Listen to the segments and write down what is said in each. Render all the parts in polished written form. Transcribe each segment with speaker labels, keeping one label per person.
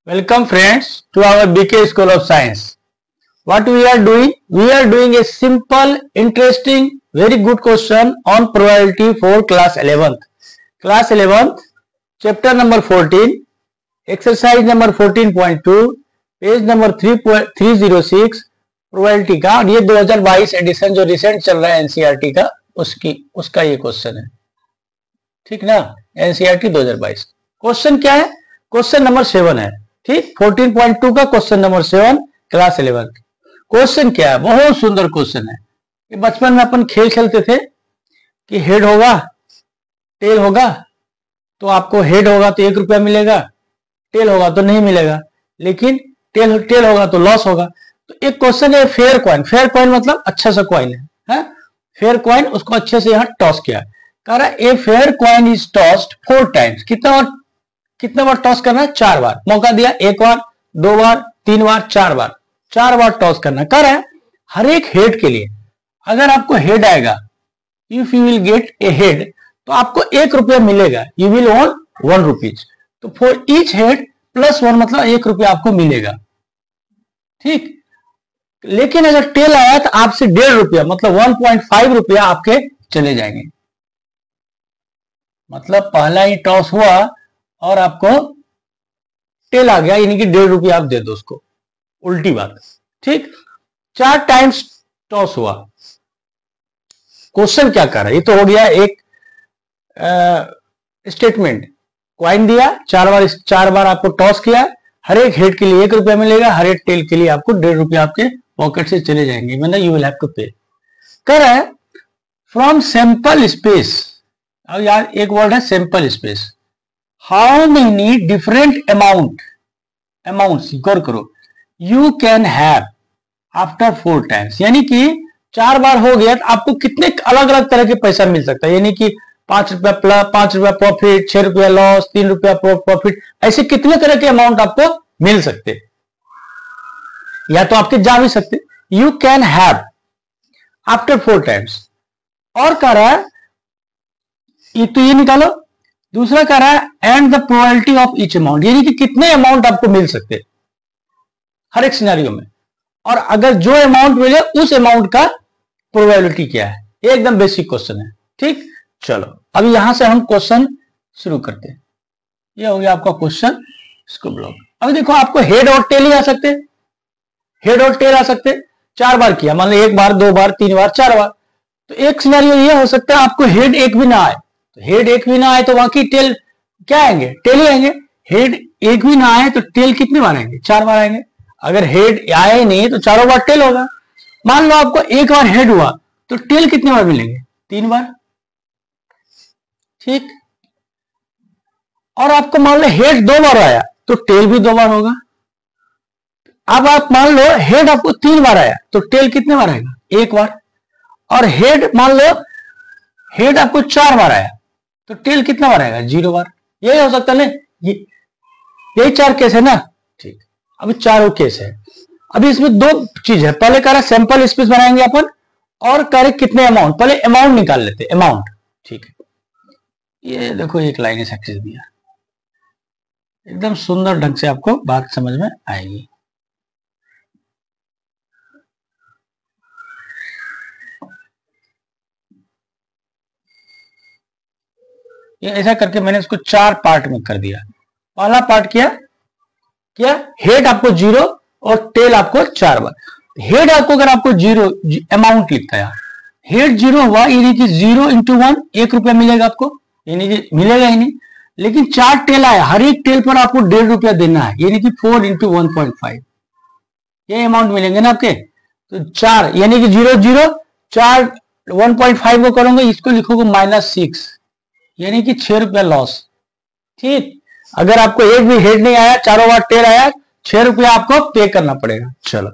Speaker 1: Welcome friends to our BK School of Science. What we are doing? We are doing a simple, interesting, very good question on probability for class 11th. Class 11th, chapter number 14, exercise number 14.2, page number 306 probability का, और ये 2022 addition जो recent चल रहा है NCERT का उसका ये क्वेश्चन है, ठीक ना। एनसीईआरटी 2022 क्वेश्चन क्या है? क्वेश्चन नंबर 7 है, ठीक। 14.2 का क्वेश्चन नंबर 7 क्लास 11। क्वेश्चन क्या है? बहुत सुंदर क्वेश्चन है। ये बचपन में अपन खेल खेलते थे कि हेड होगा टेल होगा, तो आपको हेड होगा तो 1 रुपया मिलेगा, टेल होगा तो नहीं मिलेगा, लेकिन टेल होगा तो लॉस होगा। तो एक क्वेश्चन है फेयर कॉइन। फेयर कॉइन मतलब अच्छा सा कॉइन है, फेयर कॉइन, उसको अच्छे से यहाँ टॉस किया। कह रहा a fair coin is tossed 4 times. कितना बार टॉस करना है? 4 बार। मौका दिया 1 बार, 2 बार, 3 बार, 4 बार। 4 बार टॉस करना। कह रहा है हर एक हेड के लिए अगर आपको हेड आएगा, if you will get A head, तो आपको 1 रुपया मिलेगा, यू विल ओन 1 रुपीज। तो फॉर ईच हेड +1 मतलब 1 रुपया आपको मिलेगा, ठीक। लेकिन अगर टेल आया तो आपसे 1.5 रुपया मतलब 1.5 रुपया आपके चले जाएंगे। मतलब पहला ही टॉस हुआ और आपको टेल आ गया, यानी कि 1.5 रुपया आप दे दो उसको, उल्टी बात, ठीक। 4 टाइम्स टॉस हुआ। क्वेश्चन क्या कर रहा है? ये तो हो गया एक स्टेटमेंट। क्वाइन दिया, 4 बार आपको टॉस किया, हर एक हेड के लिए 1 रुपया मिलेगा, हर एक टेल के लिए आपको 1.5 रुपया आपके पॉकेट से चले जाएंगे, मतलब यू विल हैव टू पे। कह रहा है फ्रॉम सैंपल स्पेस। अब यार एक वर्ड है sample space. How many different amounts गौर करो, you can have after 4 times. यानी कि 4 बार हो गया तो आपको कितने अलग अलग तरह के पैसा मिल सकता है। यानी कि 5 रुपया प्लस, 5 रुपया प्रॉफिट, 6 रुपया लॉस, 3 रुपया प्रॉफिट, ऐसे कितने तरह के अमाउंट आपको मिल सकते, या तो आपके जा भी सकते। You can have after 4 times. और कह रहा है तो ये निकालो। दूसरा कह रहा है and the probability of each amount, यानी कि कितने अमाउंट आपको मिल सकते हर एक सिनेरियो में, और अगर जो अमाउंट मिले उस अमाउंट का प्रोबेबिलिटी क्या है। ये एकदम बेसिक क्वेश्चन है, ठीक। चलो अभी यहां से हम क्वेश्चन शुरू करते हैं। ये हो गया आपका क्वेश्चन, इसको ब्लॉक। अभी देखो आपको हेड और टेल ही आ सकते, हेड और टेल आ सकते। 4 बार किया, मान लो 1 बार, 2 बार, 3 बार, 4 बार। तो एक सिनेरियो ये हो सकता है आपको हेड एक भी ना आए, तो हेड एक भी ना आए तो बाकी टेल क्या आएंगे? टेल ही आएंगे। हेड एक भी ना आए तो टेल कितनी बार आएंगे? 4 बार आएंगे। अगर हेड आए नहीं तो 4 बार टेल होगा। मान लो आपको 1 बार हेड हुआ तो टेल कितनी बार मिलेंगे? 3 बार, ठीक। और आपको मान लो हेड 2 बार आया तो टेल भी 2 बार होगा। अब आप मान लो हेड आपको 3 बार आया तो टेल कितने बार आएगा? 1 बार। और हेड मान लो हेड आपको 4 बार आया तो टेल कितना बार आएगा? 0 बार। यही हो सकता है ना, यही 4 केस है ना, ठीक। अभी 4 केस है। अभी इसमें 2 चीज है। पहले कह रहा है सैंपल स्पेस बनाएंगे अपन, और कह रहे कितने अमाउंट। पहले अमाउंट निकाल लेते, अमाउंट, ठीक है। ये देखो एक लाइन सक्सेस दिया, एकदम सुंदर ढंग से आपको बात समझ में आएगी। ये ऐसा करके मैंने इसको 4 पार्ट में कर दिया। पहला पार्ट क्या हेड आपको 0 और टेल आपको 4 बार। हेड आपको अगर आपको 0 अमाउंट लिखता है, हेड 0 हुआ यानी कि 0 × 1 1 रुपया मिलेगा आपको, यानी कि मिलेगा ही नहीं। लेकिन 4 टेल आया, हर एक टेल पर आपको 1.5 रुपया देना है, यानी कि 4 × 1.5 ये अमाउंट मिलेंगे ना आपके। तो 4 यानी कि 0 0 4 1.5 को करोगे, इसको लिखोगे -6, यानी कि 6 रुपया लॉस, ठीक। अगर आपको एक भी हेड नहीं आया, 4 बार टेल आया, 6 रुपया आपको पे करना पड़ेगा। चलो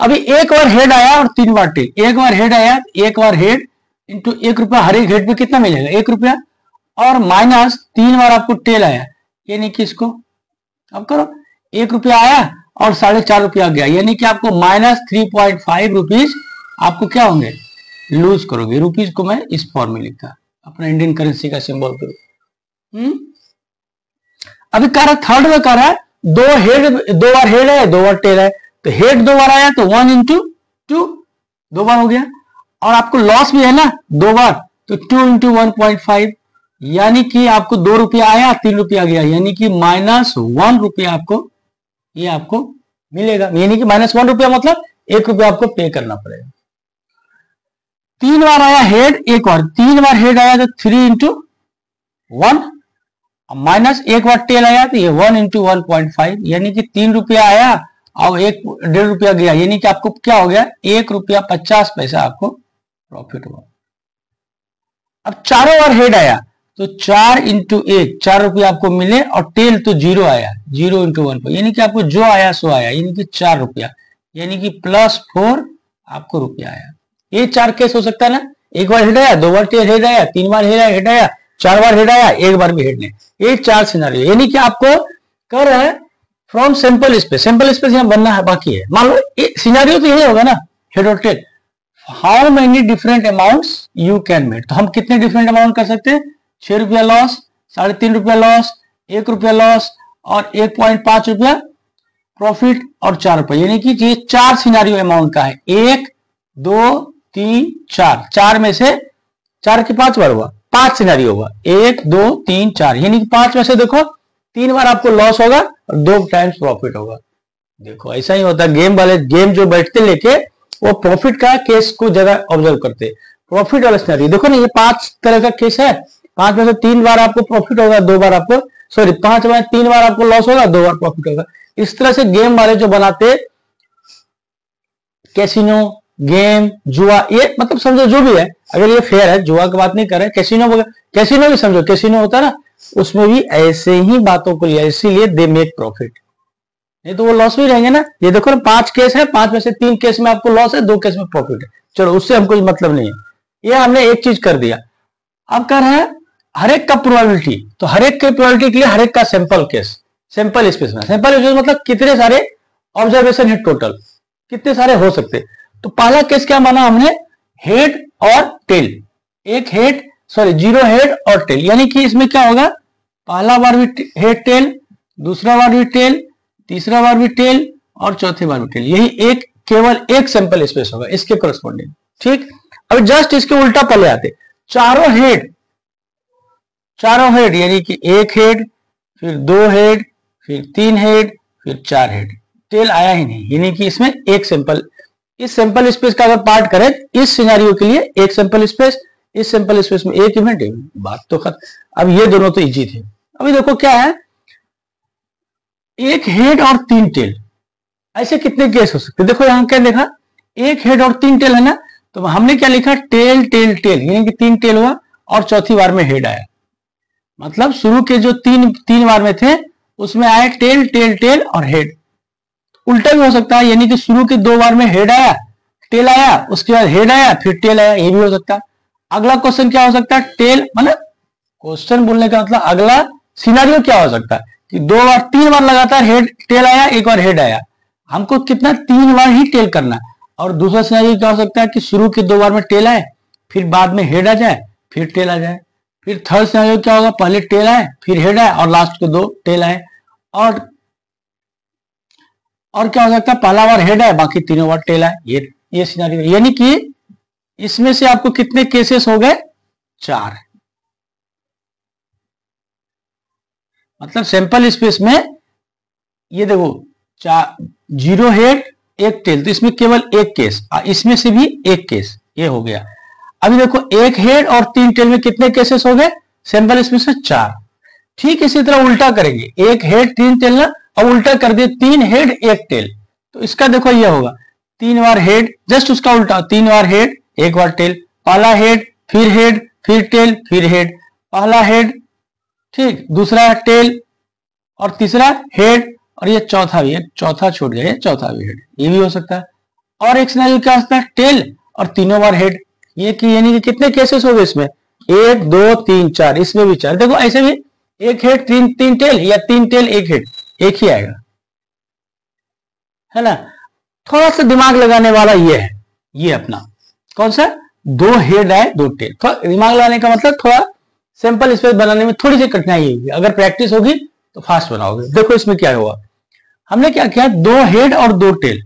Speaker 1: अभी 1 बार हेड आया और 3 बार टेल। 1 बार हेड आया, 1 बार हेड इंटू 1 रुपया, हर एक हेड पे कितना मिलेगा? 1 रुपया, और -3 बार आपको टेल आया, यानी कि इसको अब करो, 1 रुपया आया और 4.5 रुपया गया, यानी कि आपको -3.5 रुपीज आपको क्या होंगे? लूज करोगे। रुपीज को मैं इस फॉर्म में लिखा, अपना इंडियन करेंसी का सिंबल करो। अभी कह रहा है थर्ड में कह रहा है दो बार हेड है, 2 बार टेल है, तो हेड 2 बार आया तो 1 इंटू 2 2 बार हो गया। और आपको लॉस भी है ना 2 बार, तो 2 इंटू 1.5, यानी कि आपको 2 रुपया आया, 3 रुपया गया, यानी कि -1 रुपया आपको ये आपको मिलेगा। यानी कि -1 रुपया मतलब 1 रुपया आपको पे करना पड़ेगा। 3 बार आया हेड, एक और 3 बार हेड आया तो 3 इंटू 1, माइनस 1 बार टेल आया तो ये 1 इंटू 1.5, यानी कि 3 रुपया आया और 1.5 रुपया गया, यानी कि आपको क्या हो गया 1 रुपया 50 पैसा आपको प्रॉफिट हुआ। अब चारों बार हेड आया तो 4 इंटू 1 4 रुपया आपको मिले, और टेल तो 0 आया, 0 इंटू 1, यानी कि आपको जो आया सो आया, यानी कि 4 रुपया, यानी कि +4 आपको रुपया आया। ये 4 केस हो सकता है ना, 1 बार हेड आया, 2 बार टेल हेड आया, 3 बार हेड आया, 4 बार हेड आया, 1 बार भी हेड नहीं, ये 4 सिनेरियो। यानी कि आपको कर रहा है from sample space, sample space यहाँ बनना है बाकी है। मान लो सिनेरियो तो यही होगा ना, हेड और tail, how many different amounts you can make, तो हम कितने डिफरेंट अमाउंट कर सकते हैं, 6 रुपया लॉस, 3.5 रुपया लॉस, 1 रुपया लॉस और 1.5 रुपया प्रॉफिट और 4 रुपया, यानी कि ये 4 सिनेरियो अमाउंट का है। 1 2 3 4, 4 में से 4 के 5 बार हुआ, 5 सिनेरियो होगा, 1 2 3 4, यानी कि 5 में से देखो 3 बार आपको लॉस होगा और 2 टाइम्स प्रॉफिट होगा। देखो ऐसा ही होता है, गेम वाले गेम जो बैठते लेके वो प्रॉफिट का केस को ज्यादा ऑब्जर्व करते, प्रॉफिट वाला सिनेरियो। देखो ना ये 5 तरह का केस है, 5 में से 3 बार आपको प्रॉफिट होगा, 2 बार आपको 5 में 3 बार आपको लॉस होगा, 2 बार प्रॉफिट होगा। इस तरह से गेम वाले जो बनाते कैसीनो, गेम, जुआ, ये मतलब समझो जो भी है, अगर ये फेयर है, जुआ की बात नहीं कर रहे, कैसीनो भी समझो, कैसीनो होता है ना, उसमें भी ऐसे ही बातों को लिया, इसीलिए दे मेक प्रॉफिट, नहीं तो वो लॉस भी रहेंगे ना। ये देखो ना 5 केस है, 5 में से 3 केस में आपको लॉस है, 2 केस में प्रॉफिट है, चलो उससे हमको मतलब नहीं है। ये हमने एक चीज कर दिया। अब कर रहे हैं हर एक का प्रोबेबिलिटी, तो हर एक के प्रोबेबिलिटी के लिए हर एक का सैंपल केस, सैंपल स्पेस में, सैंपल स्पेस मतलब कितने सारे ऑब्जर्वेशन है, टोटल कितने सारे हो सकते। तो पहला केस क्या माना हमने, हेड और टेल, एक हेड 0 हेड और टेल, यानी कि इसमें क्या होगा, पहला बार भी हेड टेल, दूसरा बार भी टेल, तीसरा बार भी टेल और चौथे बार भी टेल, यही एक केवल एक सैंपल स्पेस होगा इसके कोरस्पॉन्डिंग। ठीक, अब जस्ट इसके उल्टा पले आते, चारों हेड यानी कि 1 हेड, फिर 2 हेड, फिर 3 हेड, फिर 4 हेड, टेल आया ही नहीं, यानी कि इसमें एक सैंपल, इस सैंपल स्पेस का अगर पार्ट करें इस सिनेरियो के लिए एक सैंपल स्पेस, इस सैंपल स्पेस में एक इवेंट, बात तो खत्म। अब ये दोनों तो इजी थे। अभी देखो क्या है, 1 हेड और 3 टेल, ऐसे कितने केस हो सकते, देखो यहां क्या लिखा, 1 हेड और 3 टेल है ना, तो हमने क्या लिखा, टेल टेल टेल, यानी कि 3 टेल हुआ और चौथी बार में हेड आया, मतलब शुरू के जो तीन बार में थे उसमें आए टेल टेल टेल और हेड। उल्टा भी हो सकता है, यानी कि शुरू के 2 बार में हेड आया, टेल आया, उसके बाद हेड आया, फिर टेल आया, ये भी हो सकता है। अगला क्वेश्चन क्या हो सकता है, टेल, मतलब क्वेश्चन बोलने का मतलब अगला सिनेरियो क्या हो सकता है कि 3 बार लगातार हेड टेल आया, एक बार हेड आया, हमको कितना 3 बार ही टेल करना। और दूसरा सिनेरियो क्या हो सकता है कि शुरू के 2 बार में टेल आए, फिर बाद में हेड आ जाए, फिर टेल आ जाए। फिर थर्ड सिनेरियो क्या होगा, पहले टेल आए, फिर हेड आए और लास्ट के 2 टेल आए। और क्या हो सकता है, पहला बार हेड आए, बाकी तीनों बार टेल आए, ये सिनेरियो। यानी कि इसमें से आपको कितने केसेस हो गए, 4, मतलब सैंपल स्पेस में ये देखो 0 हेड 1 टेल, तो इसमें केवल एक केस, इसमें से भी एक केस, ये हो गया। अभी देखो 1 हेड और 3 टेल में कितने केसेस हो गए, सैंपल स्पेस में 4। ठीक इसी तरह उल्टा करेंगे, 1 हेड 3 टेल ना, अब उल्टा कर दिए 3 हेड 1 टेल, तो इसका देखो ये होगा 3 बार हेड, जस्ट उसका उल्टा 3 बार हेड 1 बार टेल, पहला हेड, फिर टेल, फिर हेड, पहला हेड, ठीक, दूसरा टेल और तीसरा हेड, और ये चौथा भी है, चौथा छूट गया, चौथा भी हेड, ये भी हो सकता है। और एक सिनेरियो क्या हो सकता है, टेल और तीनों बार हेड, ये यानी कि कितने केसेस हो गए इसमें, 1 2 3 4, इसमें भी 4। देखो ऐसे भी 1 हेड 3 टेल या 3 टेल 1 हेड, एक ही आएगा, है ना। थोड़ा सा दिमाग लगाने वाला ये है, ये अपना कौन सा, 2 हेड आए 2 टेल। थोड़ा दिमाग लगाने का मतलब थोड़ा सैंपल स्पेस बनाने में थोड़ी सी कठिनाई होगी, अगर प्रैक्टिस होगी तो फास्ट बनाओगे। देखो इसमें क्या हुआ, हमने क्या किया, 2 हेड और 2 टेल।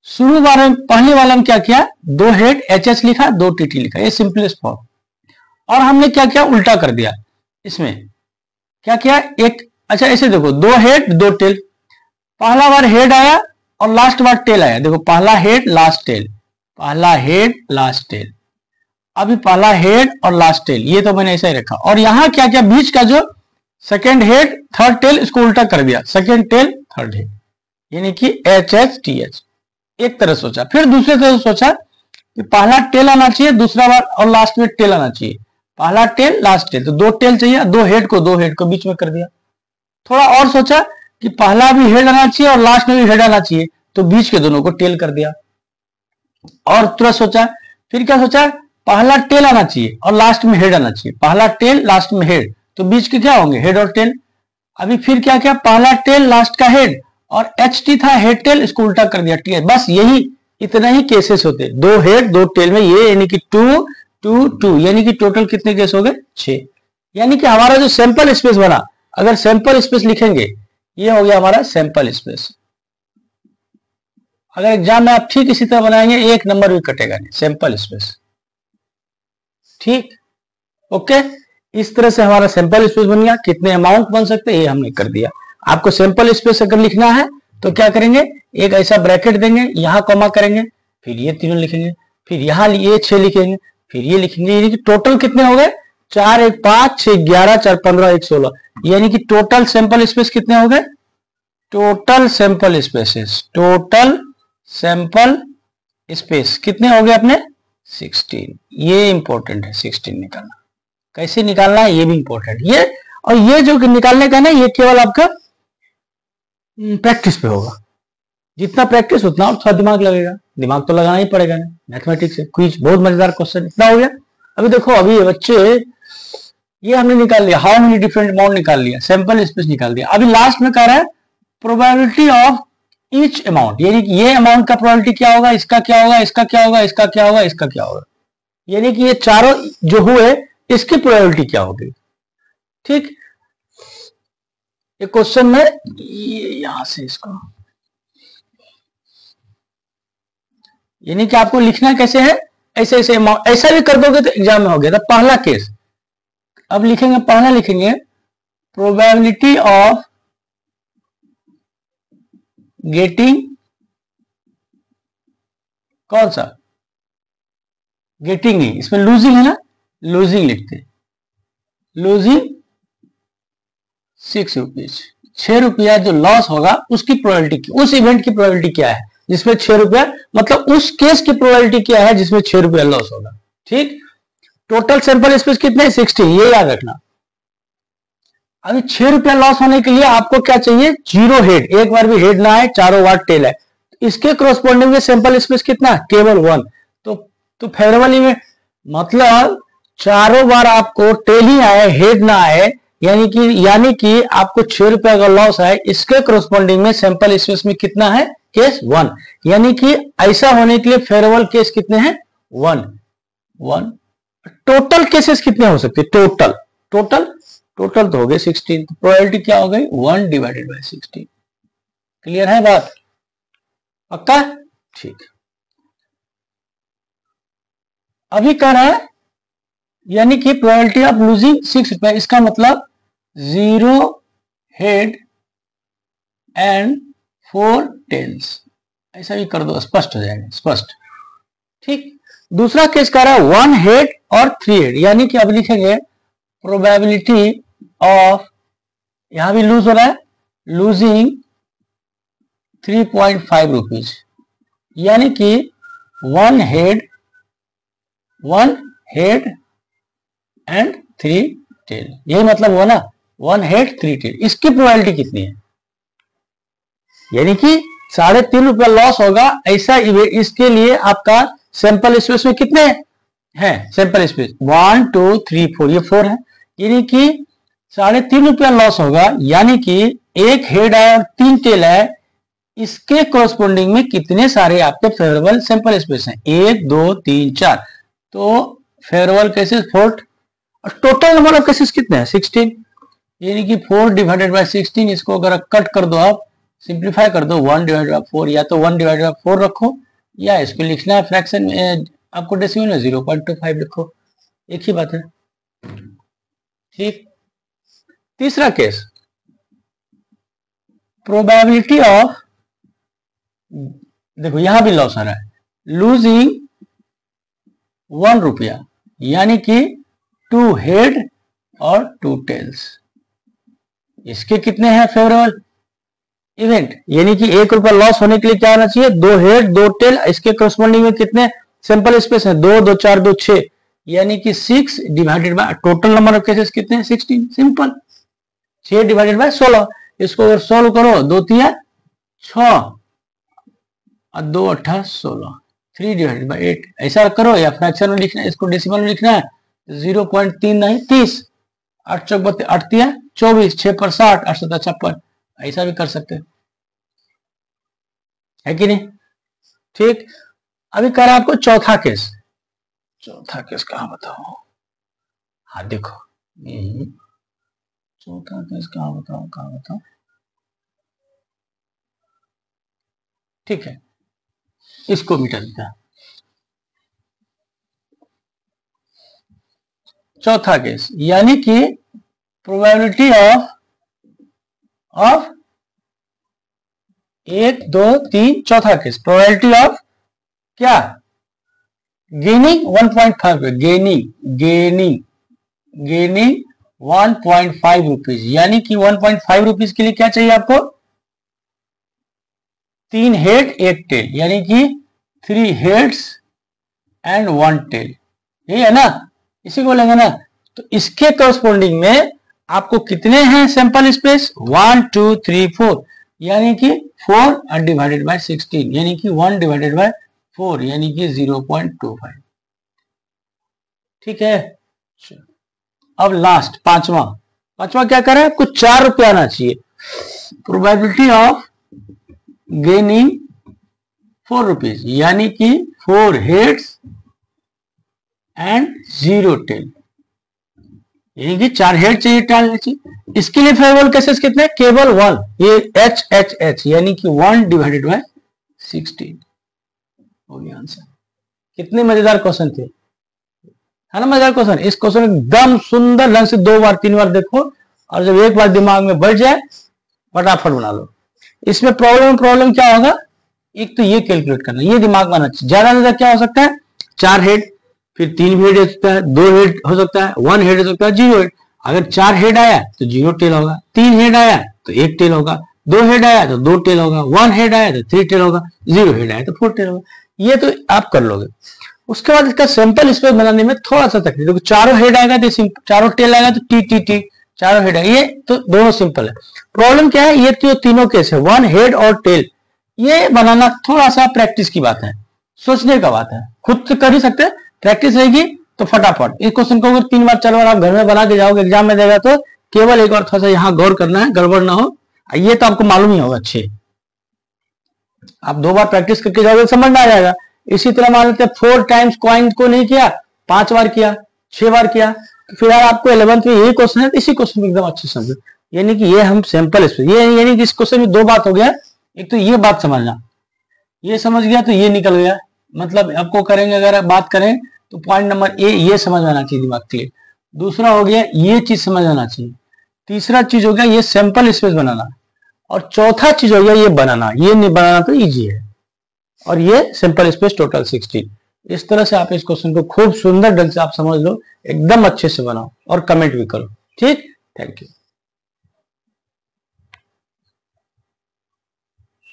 Speaker 1: शुरू वाले पहले वाला में क्या किया, 2 हेड HH लिखा, 2 TT लिखा, ये सिंपलेस्ट फॉर्म। और हमने क्या किया, उल्टा कर दिया। इसमें क्या किया, एक अच्छा ऐसे देखो, 2 हेड 2 टेल, पहला बार हेड आया और लास्ट बार टेल आया। देखो पहला हेड लास्ट टेल, पहला हेड लास्ट टेल, अभी पहला हेड और लास्ट टेल, ये तो मैंने ऐसा ही रखा। और यहां क्या किया, बीच का जो सेकेंड हेड थर्ड टेल, इसको उल्टा कर दिया, सेकेंड टेल थर्ड हेड, यानी कि HHTH। एक तरह सोचा। फिर दूसरे तरह सोचा कि पहला टेल आना चाहिए, दूसरा बार और लास्ट में टेल आना चाहिए, पहला टेल लास्ट टेल, तो 2 टेल चाहिए, 2 हेड को बीच में कर दिया। थोड़ा और सोचा कि पहला भी हेड आना चाहिए और लास्ट में भी हेड आना चाहिए, तो बीच के दोनों को टेल कर दिया। और तुरंत सोचा, फिर क्या सोचा, पहला टेल आना चाहिए और लास्ट में हेड आना चाहिए, पहला टेल लास्ट में हेड, तो बीच के क्या होंगे, हेड और टेल। अभी फिर क्या किया, पहला टेल लास्ट का हेड और HT था हेड टेल, इसको उल्टा कर दिया TH। बस यही इतना ही केसेस होते, 2 हेड 2 टेल में, ये यानी कि 2 2 2, यानी कि टोटल कितने केस हो गए, 6। यानी कि हमारा जो सैंपल स्पेस बना, अगर सैंपल स्पेस लिखेंगे, ये हो गया हमारा सैंपल स्पेस। अगर एग्जाम में आप ठीक इसी तरह बनाएंगे, 1 नंबर भी कटेगा नहीं, सैंपल स्पेस। ठीक, ओके। इस तरह से हमारा सैंपल स्पेस बन गया। कितने अमाउंट बन सकते हैं ये हमने कर दिया। आपको सैंपल स्पेस अगर लिखना है तो क्या करेंगे, एक ऐसा ब्रैकेट देंगे, यहां कॉमा करेंगे, फिर ये तीनों लिखेंगे, फिर यहां ये 6 लिखेंगे, फिर ये लिखेंगे, यानी कि टोटल कितने हो गए, 4 1 5 6 11 4 15 1 16, यानी कि टोटल सैंपल स्पेस कितने हो गए, total sample spaces, total sample space कितने हो गए अपने, 16। ये इंपॉर्टेंट है, 16 निकालना। कैसे निकालना है ये भी इंपॉर्टेंट। ये और ये जो निकालने का ना, ये केवल आपका प्रैक्टिस पे होगा। जितना प्रैक्टिस उतना और थोड़ा दिमाग लगेगा, दिमाग तो लगाना ही पड़ेगा ना, मैथमेटिक्स है। क्विज बहुत मजेदार क्वेश्चन, इतना हो गया। अभी देखो, अभी बच्चे ये हमने निकाल लिया, हाउ मेनी डिफरेंट अमाउंट निकाल लिया, सैंपल स्पेस निकाल दिया। अभी लास्ट में कह रहा है प्रोबेबिलिटी ऑफ ईच अमाउंट, यानी कि ये अमाउंट का प्रोबेबिलिटी क्या होगा, इसका क्या होगा, इसका क्या होगा, इसका क्या होगा, इसका क्या होगा, यानी कि ये चारों जो हुए इसकी प्रोबेबिलिटी क्या होगी। ठीक, एक क्वेश्चन में यहां से इसको, यानी कि आपको लिखना कैसे है, ऐसे ऐसे ऐसा भी कर दोगे तो एग्जाम में हो गया। तो पहला केस अब लिखेंगे, पहला लिखेंगे प्रोबेबिलिटी ऑफ गेटिंग, कौन सा, गेटिंग नहीं, इसमें लूजिंग है ना, लूजिंग लिखते, लूजिंग 6 रुपीज, 6 रुपया जो लॉस होगा उसकी प्रोबेबिलिटी, उस इवेंट की प्रोबेबिलिटी क्या है जिसमें 6 रुपया, मतलब उस केस की प्रोबेबिलिटी क्या है जिसमें 6 रुपया लॉस होगा। ठीक, टोटल सैंपल स्पेस कितने हैं, 16, ये याद रखना। अभी 6 रुपया लॉस होने के लिए आपको क्या चाहिए, 0 हेड, एक बार भी हेड ना है, चारों बार टेल है, इसके क्रोस्पोंडिंग में सैंपल स्पेस कितना, केवल 1। तो फेवरेबल में मतलब चारों बार आपको टेल ही आए, हेड ना आए, यानी कि आपको 6 रुपया का लॉस है, इसके क्रोस्पोंडिंग में सैंपल स्पेस में कितना है, केस 1, यानी कि ऐसा होने के लिए फेवरेबल केस कितने हैं, 1 1। टोटल केसेस कितने हो सकते, टोटल तो हो गए 16, तो प्रोबेबिलिटी क्या हो गई, 1 डिवाइडेड बाय 16। क्लियर है बात, पक्का, ठीक। अभी कह रहा है यानी कि प्रोबेबिलिटी ऑफ लूजिंग 6 रुपए, इसका मतलब 0 हेड एंड 4 टेल्स, ऐसा भी कर दो, स्पष्ट हो जाएगा, स्पष्ट। ठीक, दूसरा केस कह रहा है 1 हेड और 3 हेड, यानी कि अब लिखेंगे प्रोबेबिलिटी ऑफ, यहां भी लूज हो रहा है, लूजिंग 3.5 रुपीज, यानी कि 1 हेड एंड 3 टेल, यही मतलब हुआ ना, 1 हेड 3 टेल, इसकी प्रोबेबिलिटी कितनी है, यानी कि 3.5 रुपया लॉस होगा, ऐसा इसके लिए आपका सैंपल स्पेस में कितने हैं, सैंपल स्पेस 1 2 3 4, ये 4 है, यानी कि 3.5 रुपया लॉस होगा, यानी कि 1 हेड है और 3 टेल है, इसके कोरस्पोंडिंग में कितने सारे आपके फेवरेबल सैंपल स्पेस हैं, 1 2 3 4, तो फेवरेबल केसेस 4, और टोटल नंबर ऑफ केसेस कितने हैं, 16, यानी कि 4 डिवाइडेड बाय 16, इसको अगर कट कर दो आप सिंप्लीफाई कर दो 1 डिवाइडेड बाय 4, या तो 1 डिवाइडेड बाय 4 रखो, या इसको लिखना है फ्रैक्शन में आपको डेसिमल में 0.25 लिखो, एक ही बात है। ठीक, तीसरा केस, प्रोबेबिलिटी ऑफ, देखो यहां भी लॉस आ रहा है, लूजिंग 1 रुपया, यानी कि 2 हेड और 2 टेल्स। इसके कितने हैं फेवरेबल इवेंट, यानी कि 1 रुपया लॉस होने के लिए क्या होना चाहिए, 2 हेड 2 टेल। इसके करस्पॉन्डिंग में कितने सैंपल स्पेस है, 2 2 4 2 6, यानी कि 6 divided by total number of cases कितने हैं 16, सिंपल 6 डिवाइडेड बाय 16। इसको अगर सॉल्व करो 2 3 6 और 2 8 16, 3 डिवाइडेड बाय 8 ऐसा करो, या फ्रैक्शन में लिखना है, इसको डेसिमल में लिखना है 0.3 नहीं 30, 8 चौक 32, 8 3 24, 6 पर 60, 8 7 56, ऐसा भी कर सकते है कि नहीं। ठीक, अभी कर आपको चौथा केस, चौथा केस कहां बताओ, हाँ देखो चौथा केस कहां बताओ, ठीक है, इसको मिटा देता है। चौथा केस, यानी कि प्रोबेबिलिटी ऑफ 1 2 3, चौथा केस प्रोबेबिलिटी ऑफ क्या, गेनिंग 1.5, गेनिंग 1.5 रुपीज, यानी कि 1.5 रुपीज के लिए क्या चाहिए आपको, 3 हेड 1 टेल, यानी कि 3 हेड्स एंड 1 टेल, यही है ना, इसी को बोलेंगे ना। तो इसके करस्पॉन्डिंग में आपको कितने हैं सैंपल स्पेस, 1 2 3 4, यानी कि 4 डिवाइडेड बाय 16, यानी कि 1 डिवाइडेड बाय 4, यानी कि 0.25। ठीक है, अब लास्ट पांचवा क्या करें, आपको 4 रुपया आना चाहिए। प्रोबेबिलिटी ऑफ गेनिंग 4 रुपीज, यानी कि 4 हेड्स एंड 0 टेल, यानी कि 4 हेड चाहिए, टेल चाहिए। इसके लिए फेवरेबल केसेस कितने, केवल 1, ये H, यानी कि 1 डिवाइडेड बाय 16 हो गया आंसर। कितने मजेदार क्वेश्चन थे, है ना, मजेदार क्वेश्चन। इस क्वेश्चन एकदम सुंदर ढंग से 2 बार 3 बार देखो, और जब एक बार दिमाग में बैठ जाए फटाफट बना लो। इसमें प्रॉब्लम क्या होगा, एक तो ये कैलकुलेट करना, ये दिमाग में आना चाहिए। ज्यादा क्या हो सकता है, 4 हेड, फिर 3 हेड हो सकता है, 2 हेड हो सकता है, 1 हेड हो सकता है, 0 हेड। अगर 4 हेड आया तो 0 टेल होगा, 3 हेड आया तो 1 टेल होगा, 2 हेड आया तो 2 टेल होगा, 1 हेड आया तो 3 टेल होगा, 0 हेड आया तो 4 टेल होगा। ये तो आप कर लोगे। उसके बाद इसका सैंपल स्पेस बनाने में थोड़ा सा तकलीफ, क्योंकि चारों हेड आएगा तो चारों टेल आएगा तो टी, चारों हेड आएगा, ये तो दोनों सिंपल है। प्रॉब्लम क्या है, ये तो तीनों केस है, 1 हेड और टेल, ये बनाना थोड़ा सा प्रैक्टिस की बात है, सोचने का बात है, खुद से कर ही सकते हैं, प्रैक्टिस रहेगी तो फटाफट। इस क्वेश्चन को अगर 3 बार 4 बार आप घर में बना के जाओगे, एग्जाम में देगा तो केवल एक बार थोड़ा सा यहाँ गौर करना है, गड़बड़ ना हो, ये तो आपको मालूम ही होगा अच्छे। आप 2 बार प्रैक्टिस करके जाओगे समझ में आ जाएगा। इसी तरह मान लेते हैं 4 टाइम्स कॉइन को नहीं किया, 5 बार किया, 6 बार किया, तो फिर आपको 11th में यही क्वेश्चन है, इसी क्वेश्चन को एकदम अच्छे समझो। यानी कि ये हम सैंपल स्पेस, ये यानी कि इस क्वेश्चन में 2 बात हो गया। एक तो ये बात समझना, ये समझ गया तो ये निकल गया, मतलब आपको करेंगे, अगर बात करें तो पॉइंट नंबर ए ये समझ आना चाहिए दिमाग क्लियर। दूसरा हो गया ये चीज समझ आना चाहिए। तीसरा चीज हो गया ये सैंपल स्पेस बनाना, और चौथा चीज हो गया ये बनाना। ये नहीं बनाना तो इजी है, और ये सैंपल स्पेस टोटल 16। इस तरह से आप इस क्वेश्चन को खूब सुंदर ढंग से आप समझ लो, एकदम अच्छे से बनाओ और कमेंट भी करो। ठीक, थैंक यू।